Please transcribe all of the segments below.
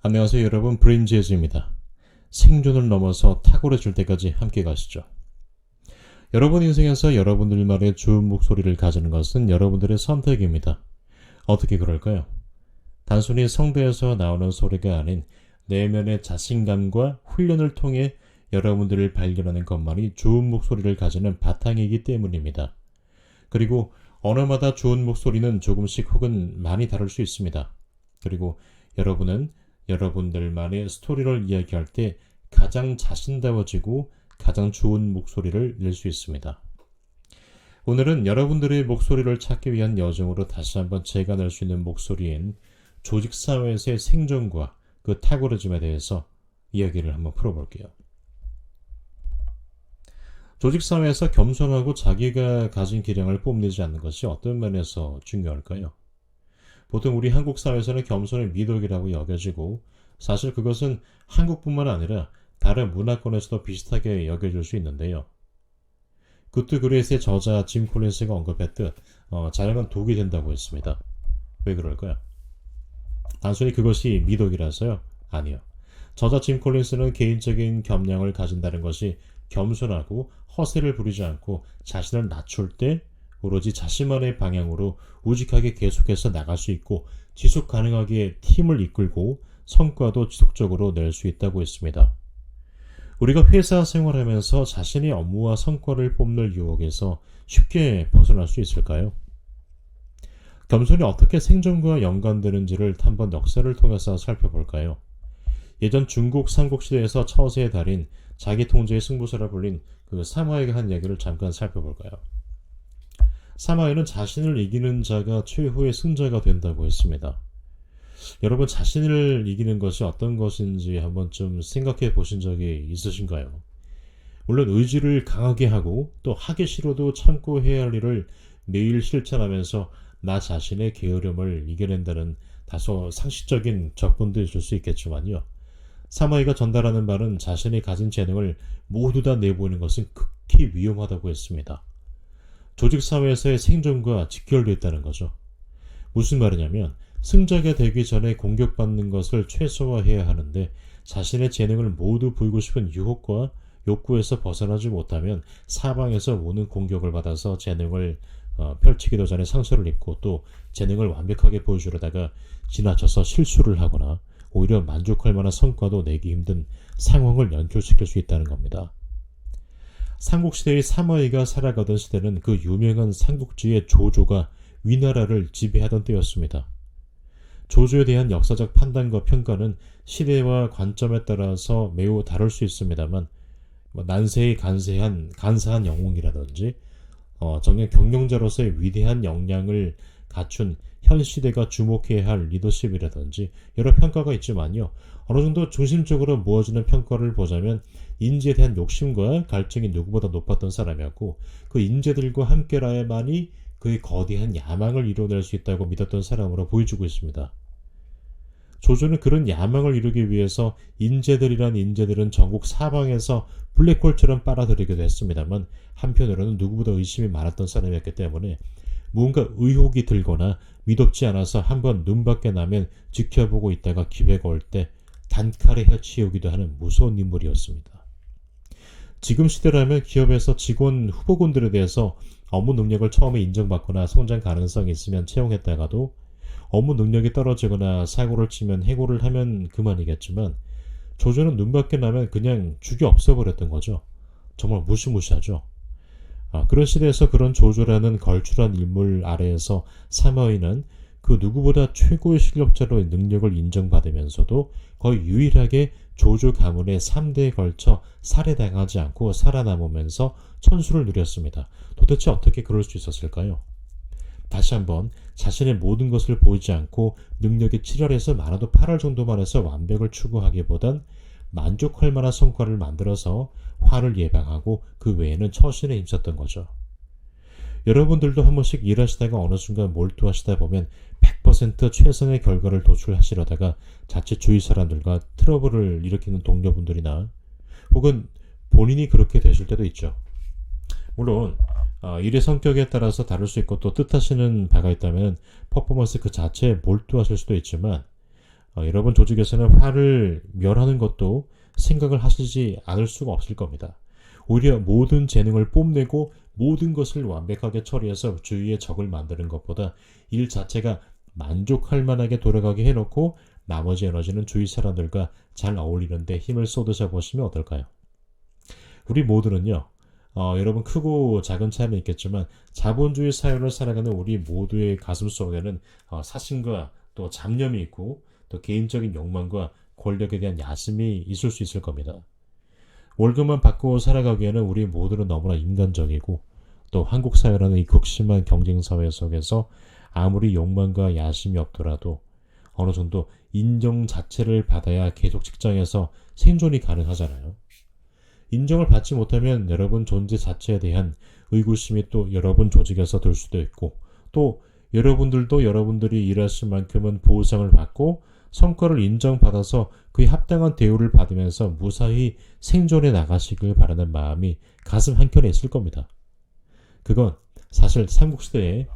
안녕하세요 여러분, 브레인지에즈입니다. 생존을 넘어서 탁월해질 때까지 함께 가시죠. 여러분 인생에서 여러분들만의 좋은 목소리를 가지는 것은 여러분들의 선택입니다. 어떻게 그럴까요? 단순히 성대에서 나오는 소리가 아닌 내면의 자신감과 훈련을 통해 여러분들을 발견하는 것만이 좋은 목소리를 가지는 바탕이기 때문입니다. 그리고 언어마다 좋은 목소리는 조금씩 혹은 많이 다를 수 있습니다. 그리고 여러분은 여러분들만의 스토리를 이야기할 때 가장 자신다워지고 가장 좋은 목소리를 낼 수 있습니다. 오늘은 여러분들의 목소리를 찾기 위한 여정으로 다시 한번 제가 낼 수 있는 목소리인 조직사회에서의 생존과 그 탁월해짐에 대해서 이야기를 한번 풀어볼게요. 조직사회에서 겸손하고 자기가 가진 기량을 뽐내지 않는 것이 어떤 면에서 중요할까요? 보통 우리 한국 사회에서는 겸손의 미덕이라고 여겨지고 사실 그것은 한국뿐만 아니라 다른 문화권에서도 비슷하게 여겨질 수 있는데요. 굿드 그레이스의 저자 짐 콜린스가 언급했듯 자랑은 독이 된다고 했습니다. 왜 그럴까요? 단순히 그것이 미덕이라서요? 아니요. 저자 짐 콜린스는 개인적인 겸량을 가진다는 것이 겸손하고 허세를 부리지 않고 자신을 낮출 때 오로지 자신만의 방향으로 우직하게 계속해서 나갈 수 있고 지속 가능하게 팀을 이끌고 성과도 지속적으로 낼 수 있다고 했습니다. 우리가 회사 생활하면서 자신의 업무와 성과를 뽐낼 유혹에서 쉽게 벗어날 수 있을까요? 겸손이 어떻게 생존과 연관되는지를 한번 역사를 통해서 살펴볼까요? 예전 중국 삼국시대에서 처세의 달인 자기 통제의 승부수라 불린 그 사마이가 한 얘기를 잠깐 살펴볼까요? 사마이는 자신을 이기는 자가 최후의 승자가 된다고 했습니다. 여러분 자신을 이기는 것이 어떤 것인지 한번 좀 생각해 보신 적이 있으신가요? 물론 의지를 강하게 하고 또 하기 싫어도 참고 해야 할 일을 매일 실천하면서 나 자신의 게으름을 이겨낸다는 다소 상식적인 접근도 있을 수 있겠지만요. 사마이가 전달하는 바는 자신이 가진 재능을 모두 다 내보이는 것은 극히 위험하다고 했습니다. 조직사회에서의 생존과 직결되어 있다는 거죠. 무슨 말이냐면 승자가 되기 전에 공격받는 것을 최소화해야 하는데 자신의 재능을 모두 보이고 싶은 유혹과 욕구에서 벗어나지 못하면 사방에서 오는 공격을 받아서 재능을 펼치기도 전에 상처를 입고 또 재능을 완벽하게 보여주려다가 지나쳐서 실수를 하거나 오히려 만족할 만한 성과도 내기 힘든 상황을 연출시킬 수 있다는 겁니다. 삼국시대의 사마이가 살아가던 시대는 그 유명한 삼국지의 조조가 위나라를 지배하던 때였습니다. 조조에 대한 역사적 판단과 평가는 시대와 관점에 따라서 매우 다를 수 있습니다만 난세히 간사한 영웅이라든지 정말 경영자로서의 위대한 역량을 갖춘 현 시대가 주목해야 할 리더십이라든지 여러 평가가 있지만요. 어느 정도 중심적으로 모아지는 평가를 보자면 인재에 대한 욕심과 갈증이 누구보다 높았던 사람이었고 그 인재들과 함께라야만이 그의 거대한 야망을 이뤄낼 수 있다고 믿었던 사람으로 보여주고 있습니다. 조조는 그런 야망을 이루기 위해서 인재들은 전국 사방에서 블랙홀처럼 빨아들이기도 했습니다만 한편으로는 누구보다 의심이 많았던 사람이었기 때문에 무언가 의혹이 들거나 믿op지 않아서 한번 눈밖에 나면 지켜보고 있다가 기회가 올 때 단칼에 해치우기도 하는 무서운 인물이었습니다. 지금 시대라면 기업에서 직원 후보군들에 대해서 업무 능력을 처음에 인정받거나 성장 가능성이 있으면 채용했다가도 업무 능력이 떨어지거나 사고를 치면 해고를 하면 그만이겠지만 조조는 눈밖에 나면 그냥 죽여 없애버렸던 거죠. 정말 무시무시하죠. 그런 시대에서 그런 조조라는 걸출한 인물 아래에서 사마이는 그 누구보다 최고의 실력자로 능력을 인정받으면서도 거의 유일하게 조조 가문의 3대에 걸쳐 살해당하지 않고 살아남으면서 천수를 누렸습니다. 도대체 어떻게 그럴 수 있었을까요? 다시 한번 자신의 모든 것을 보이지 않고 능력이 7할에서 많아도 8할 정도만 해서 완벽을 추구하기보단 만족할 만한 성과를 만들어서 화를 예방하고 그 외에는 처신에 힘썼던 거죠. 여러분들도 한 번씩 일하시다가 어느 순간 몰두하시다 보면 100% 최선의 결과를 도출하시려다가 자칫 주위 사람들과 트러블을 일으키는 동료분들이나 혹은 본인이 그렇게 되실 때도 있죠. 물론 일의 성격에 따라서 다를 수 있고 또 뜻하시는 바가 있다면 퍼포먼스 그 자체에 몰두하실 수도 있지만 여러분 조직에서는 화를 멸하는 것도 생각을 하시지 않을 수가 없을 겁니다. 오히려 모든 재능을 뽐내고 모든 것을 완벽하게 처리해서 주위에 적을 만드는 것보다 일 자체가 만족할 만하게 돌아가게 해놓고 나머지 에너지는 주위 사람들과 잘 어울리는데 힘을 쏟으셔 보시면 어떨까요? 우리 모두는요, 여러분 크고 작은 차이는 있겠지만 자본주의 사회를 살아가는 우리 모두의 가슴 속에는 사심과 또 잡념이 있고 또 개인적인 욕망과 권력에 대한 야심이 있을 수 있을 겁니다. 월급만 받고 살아가기에는 우리 모두는 너무나 인간적이고 또 한국 사회라는 이 극심한 경쟁 사회 속에서 아무리 욕망과 야심이 없더라도 어느 정도 인정 자체를 받아야 계속 직장에서 생존이 가능하잖아요. 인정을 받지 못하면 여러분 존재 자체에 대한 의구심이 또 여러분 조직에서 들 수도 있고 또 여러분들도 여러분들이 일하신 만큼은 보상을 받고 성과를 인정받아서 그에 합당한 대우를 받으면서 무사히 생존해 나가시길 바라는 마음이 가슴 한켠에 있을 겁니다. 그건 사실 삼국시대의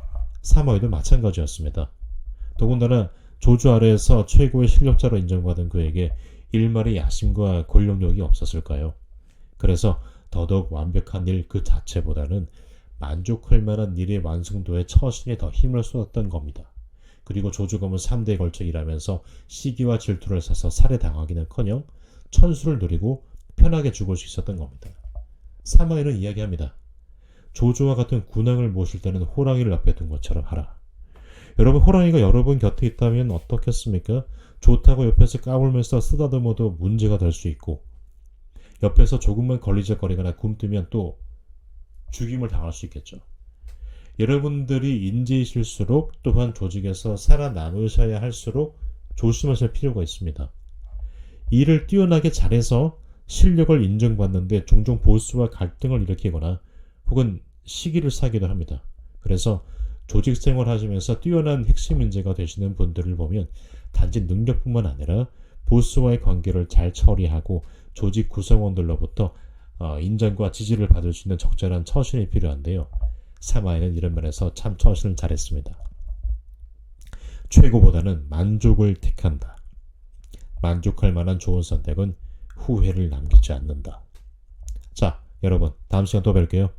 사마이도 마찬가지였습니다. 더군다나 조주 아래에서 최고의 실력자로 인정받은 그에게 일말의 야심과 권력욕이 없었을까요? 그래서 더더욱 완벽한 일 그 자체보다는 만족할 만한 일의 완성도에 처신에 더 힘을 쏟았던 겁니다. 그리고 조주검은 3대에 걸쳐 일하면서 시기와 질투를 사서 살해당하기는커녕 천수를 누리고 편하게 죽을 수 있었던 겁니다. 사마이는 이야기합니다. 조주와 같은 군왕을 모실 때는 호랑이를 옆에 둔 것처럼 하라. 여러분 호랑이가 여러분 곁에 있다면 어떻겠습니까? 좋다고 옆에서 까불면서 쓰다듬어도 문제가 될 수 있고 옆에서 조금만 걸리적거리거나 굼뜨면 또 죽임을 당할 수 있겠죠. 여러분들이 인재이실수록 또한 조직에서 살아남으셔야 할수록 조심하실 필요가 있습니다. 일을 뛰어나게 잘해서 실력을 인정받는데 종종 보스와 갈등을 일으키거나 혹은 시기를 사기도 합니다. 그래서 조직 생활 하시면서 뛰어난 핵심 인재가 되시는 분들을 보면 단지 능력뿐만 아니라 보스와의 관계를 잘 처리하고 조직 구성원들로부터 인정과 지지를 받을 수 있는 적절한 처신이 필요한데요. 사마이는 이런 면에서 참 처신을 잘했습니다. 최고보다는 만족을 택한다. 만족할 만한 좋은 선택은 후회를 남기지 않는다. 자, 여러분 다음 시간 또 뵐게요.